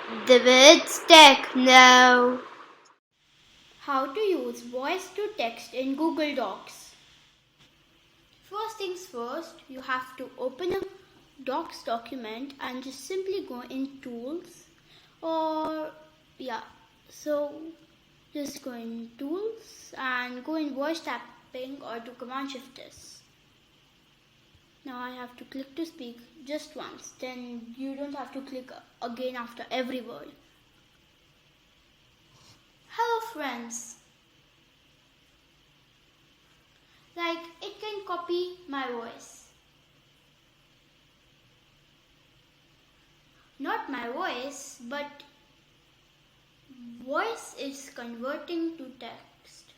David's Tech now. How to use voice to text in Google Docs. First things first, you have to open a Docs document and just simply go in Tools so just go in Tools and go in Voice Typing or do Command Shift S. Now I have to click to speak just once, then you don't have to click again after every word. Hello friends. Like it can copy my voice. Not my voice, but voice is converting to text.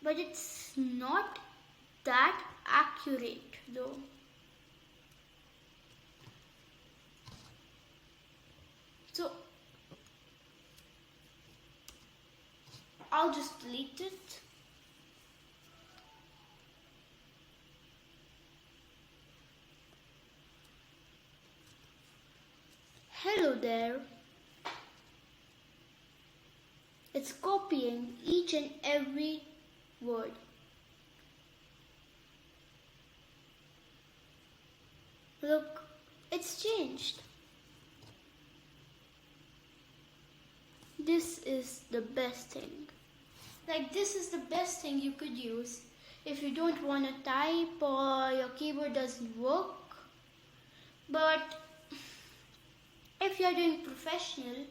But it's not that accurate though. So I'll just delete it. Hello there. It's copying each and every word. Look, it's changed. This is the best thing. Like this is the best thing you could use if you don't want to type or your keyboard doesn't work. But if you're doing professional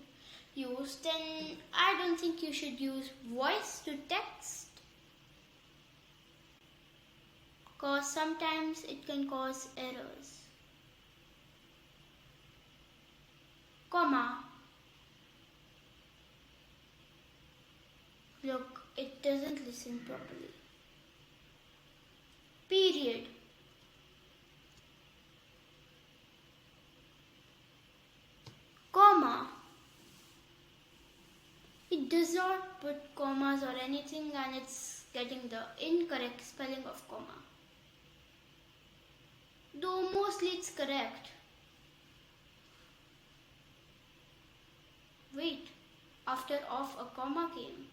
use, then I don't think you should use voice to text. Because sometimes it can cause errors. Comma. Look, it doesn't listen properly. Period. Comma. It does not put commas or anything and it's getting the incorrect spelling of comma. Though mostly it's correct. Wait, after off a comma came.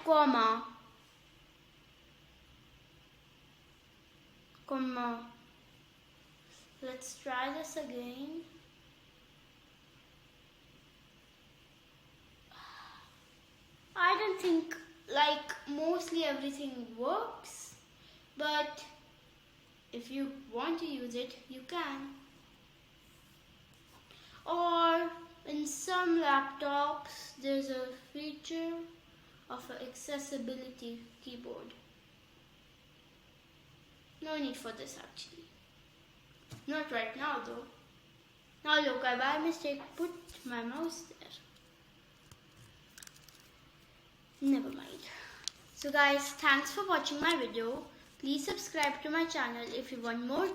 Comma. Comma. Let's try this again. I don't think mostly everything works, but if you want to use it, you can. Or in some laptops, there's a feature of an accessibility keyboard. No need for this actually. Not right now though. Now look, I by mistake put my mouse there. Never mind. So guys, thanks for watching my video. Please subscribe to my channel if you want more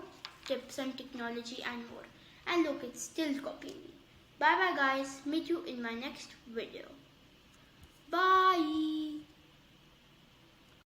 tips on technology and more. And look, it's still copying me. Bye bye guys. Meet you in my next video. Bye.